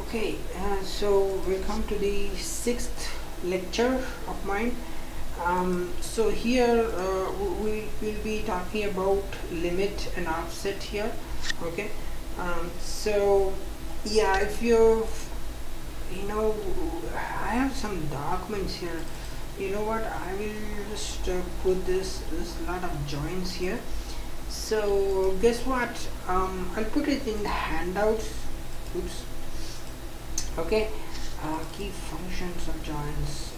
Okay, so welcome to the sixth lecture of mine. So here we will be talking about limit and offset here. Okay, so yeah, if I have some documents here. You know what? I will just put this lot of joints here. So guess what? I'll put it in the handouts. Oops. Okay, key functions of joins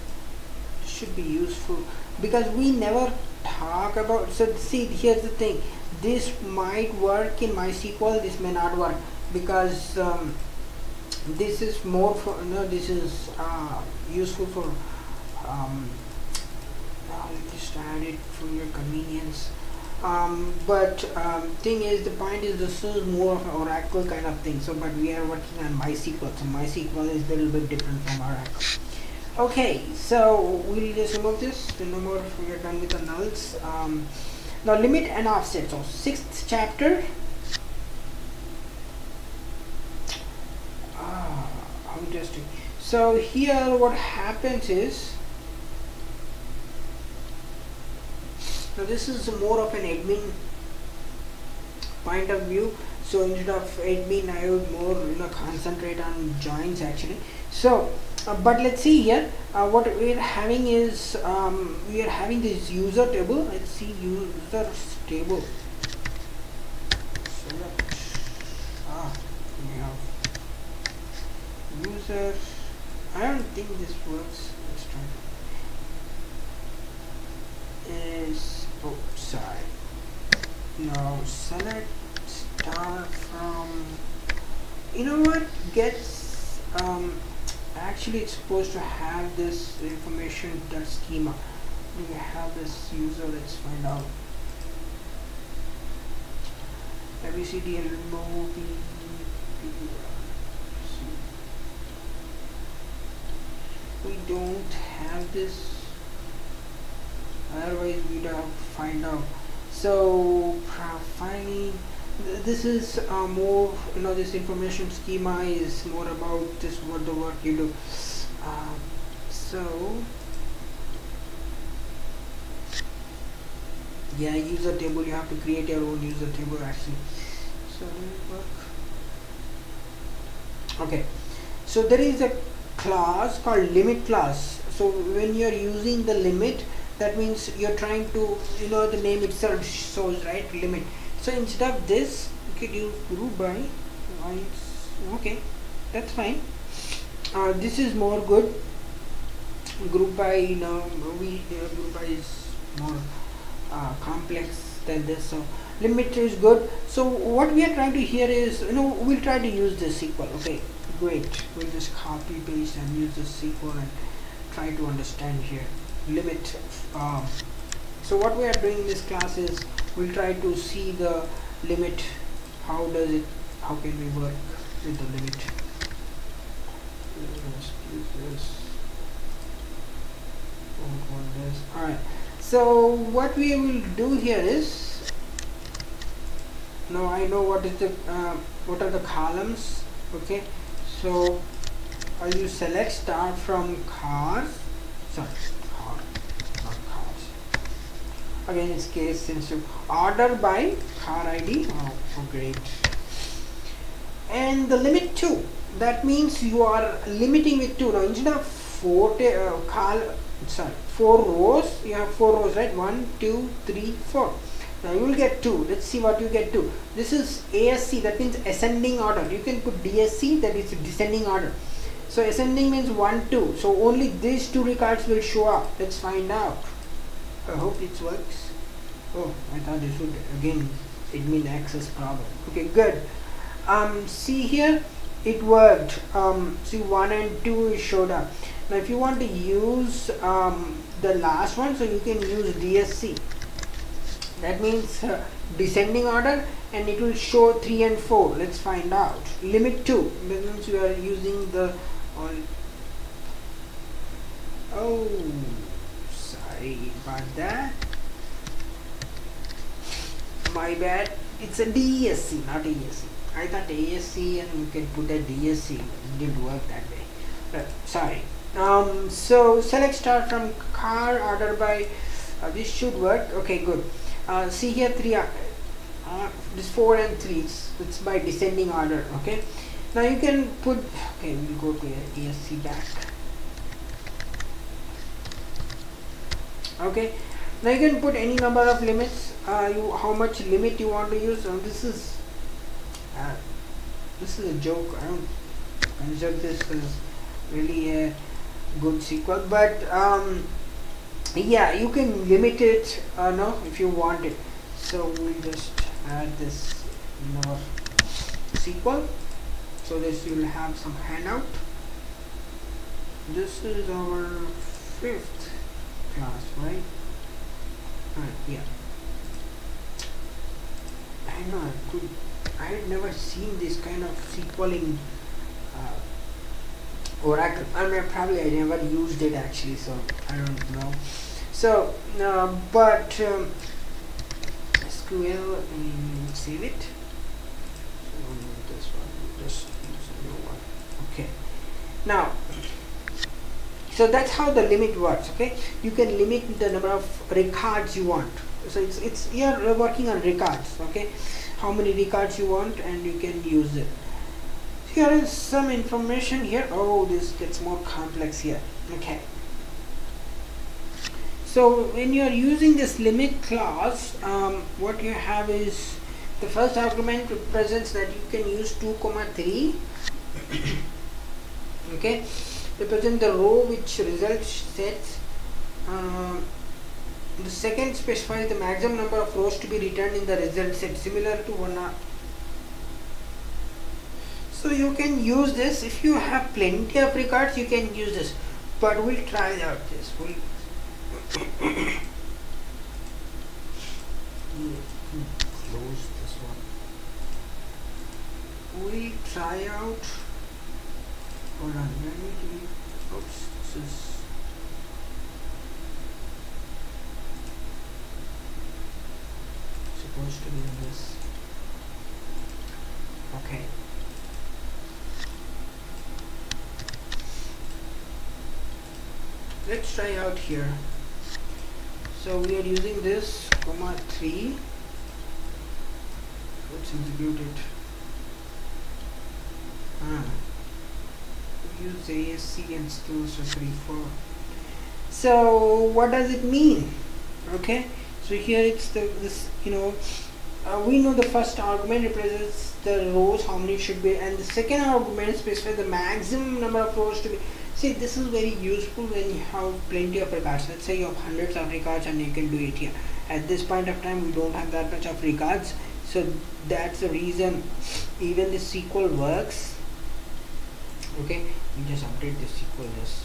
should be useful because we never talk about. So see, here's the thing, this might work in MySQL, this may not work because this is more for this is useful for I'll just add it for your convenience. But thing is, the point is, this is more of an Oracle kind of thing. So but we are working on MySQL, so MySQL is a little bit different from Oracle. Okay, so we'll just remove this. So no more, we are done with the nulls. Now limit and offset. So sixth chapter. How interesting. So here what happens is, now this is more of an admin point of view. So instead of admin, I would more concentrate on joins actually. So but let's see here, what we are having is we are having this user table. Let's see, users table. Select, we have user. I don't think this works. Let's try. Is sorry. Now select star from. You know what? Gets actually it's supposed to have this information, that schema. Do we have this user? Let's find out. ABCD and remove we don't have this, otherwise we'd have to find out. So profiling, this is more, this information schema is more about this, what the work you do. So yeah, user table, you have to create your own user table actually. So work. Okay, so there is a class called limit class. So when you're using the limit, that means you're trying to, the name itself shows, right, limit. So instead of this, you could use group by. Okay, that's fine. This is more good. Group by, group by is more complex than this. So limit is good. So what we are trying to here is, we'll try to use this SQL. Okay, great. We'll just copy paste and use this SQL and try to understand here limit. So what we are doing in this class is, we'll try to see the limit. How can we work with the limit? Let's use this. Don't want this. Alright, so what we will do here is, now I know what is the what are the columns. Okay, so I'll use select star from cars. Sorry, again it's case sensitive. Order by car ID. Oh great. And the limit 2, that means you are limiting with 2. Now instead of 4 rows, you have 4 rows, right? 1 2 3 4. Now you will get 2. Let's see what you get 2. This is ASC, that means ascending order. You can put DSC, that is descending order. So ascending means 1 2, so only these 2 records will show up. Let's find out. I hope it works. Oh, I thought this would again admin access problem. Okay, good. See here, it worked. See 1 and 2 showed up. Now if you want to use the last one, so you can use DSC. That means descending order, and it will show 3 and 4. Let's find out. Limit 2, that means you are using the oh, sorry about that, my bad. It's a DSC, not ESC. I thought ASC and you can put a DSC. It didn't work that way. Sorry. So select star from car, order by. This should work. Okay, good. See here, three. This 4 and 3. It's by descending order. Okay. Now you can put. Okay, we'll go to ASC back. Okay. Now you can put any number of limits. How much limit you want to use. This is a joke. I don't consider this as really a good SQL, but yeah, you can limit it no, if you want it. So we'll just add this in our SQL, so this you'll have some handout. This is our 5th class, right? Yeah, I know I had never seen this kind of SQL in Oracle. I mean, probably I never used it actually, so I don't know. So but SQL, save it. So this one, just use a new one. Okay. Now, so that's how the limit works. Okay, you can limit the number of records you want. So it's you're working on records. Okay, how many records you want, and you can use it. Here is some information here. Oh, this gets more complex here. Okay. So when you are using this limit clause, what you have is the first argument represents that you can use 2, 3. Okay. Represent the row which result sets. The second specifies the maximum number of rows to be returned in the result set, similar to one. So you can use this if you have plenty of records. You can use this, but we'll try out this. We'll close this one. We'll try out. Hold on. Oops. This is supposed to be this. Okay. Let's try out here. So we are using this, 3. Let's execute it. Use ASC and stores for 3, 4. So what does it mean? Okay. So here it's this. We know the first argument represents the rows, how many should be, and the second argument specifies the maximum number of rows to be. See, this is very useful when you have plenty of records. Let's say you have hundreds of records and you can do it here. At this point of time, we don't have that much of records, so that's the reason even the SQL works. Okay, we just update the SQL this.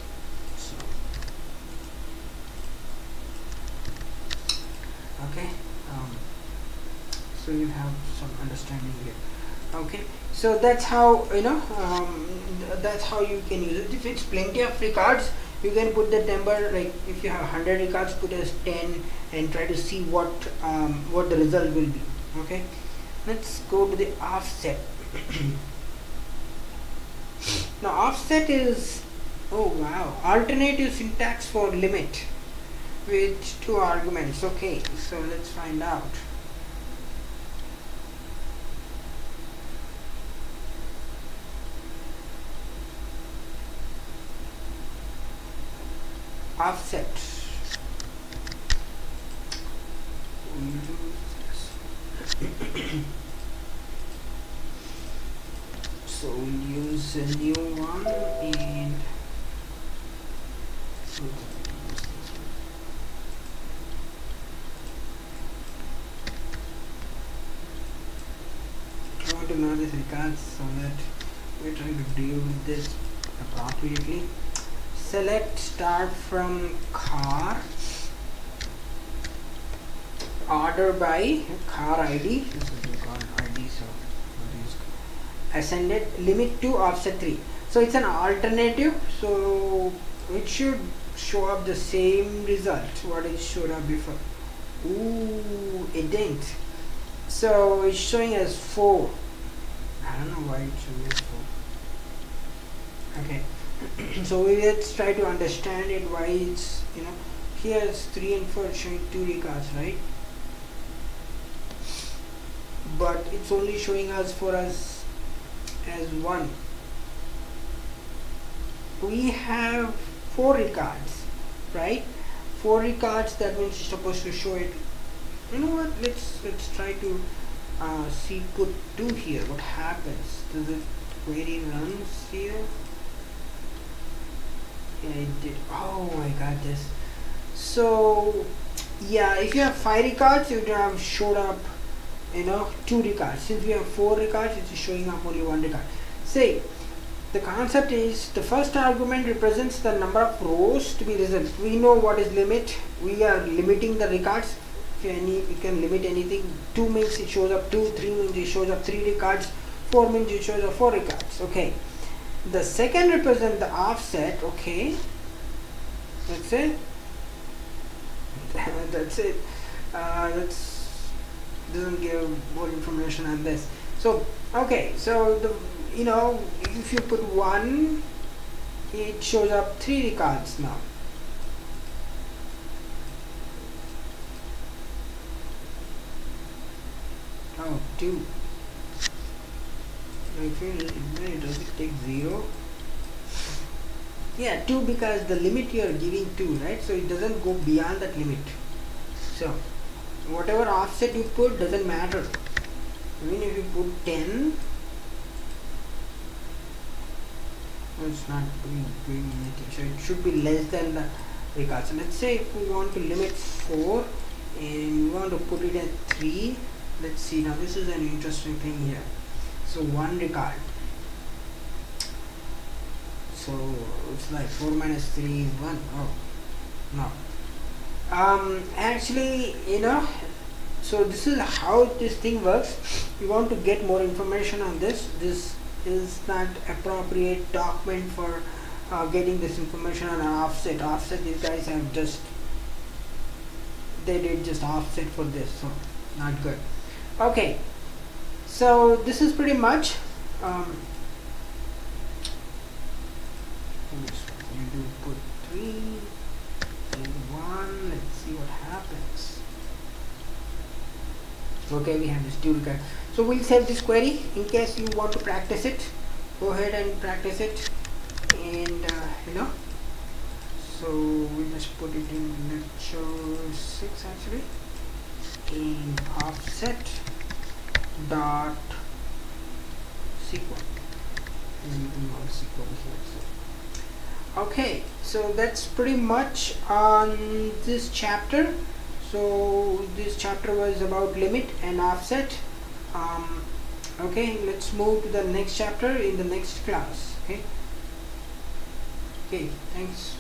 Okay, so you have some understanding here. Okay, so that's how that's how you can use it. If it's plenty of records, you can put the number, like if you have 100 records, put as 10 and try to see what the result will be. Okay, let's go to the offset. Now offset is, oh wow, alternative syntax for limit with 2 arguments. Okay, so let's find out. Offset. So we'll use a new one and I want to know this records so that we're trying to deal with this appropriately. Select start from car, order by car ID. This is car ID, so ascended, limit to offset 3. So it's an alternative, so it should show up the same result what it showed up before. Ooh, it didn't. So it's showing as 4. I don't know why it's showing us 4. Okay. So let's try to understand it, why it's, here it's 3 and 4 showing 2 records, right? But it's only showing us for us as 1. We have 4 records, right? 4 records, that means you're supposed to show it. You know what, let's try to see, put 2 here. What happens? Does the query runs here? Yeah, it did. Oh, I got this. So yeah, if you have 5 records, you would have showed up 2 records. Since we have 4 records, it's showing up only 1 record. Say the concept is the first argument represents the number of rows to be resolved. We know what is limit. We are limiting the records. If you can limit anything. 2 means it shows up 2, 3 means it shows up 3 records, 4 means it shows up 4 records. Okay. The second represents the offset. Okay. That's it. That's it. That's doesn't give more information on this. So okay, so the if you put 1, it shows up 3 records now. Oh, 2. If it does it take 0? Yeah, 2, because the limit you are giving 2, right? So it doesn't go beyond that limit. So whatever offset you put doesn't matter. Even if you put 10, it's not doing anything. So it should be less than the record. So let's say if we want to limit 4 and we want to put it at 3. Let's see, now this is an interesting thing here. So 1 record. So it's like 4 minus 3 is 1. Oh no. Actually, so this is how this thing works. You want to get more information on this. This is not appropriate document for getting this information on an offset. Offset, these guys have they did just offset for this, so not good. Okay, so this is pretty much you do put 3 and 1. Let's see what happens. Okay, we have this 2 record. So we'll save this query in case you want to practice it. Go ahead and practice it, and so we just put it in lecture 6 actually, in offset dot SQL. Okay, so that's pretty much on this chapter. So this chapter was about limit and offset. Okay, let's move to the next chapter in the next class. Okay, thanks.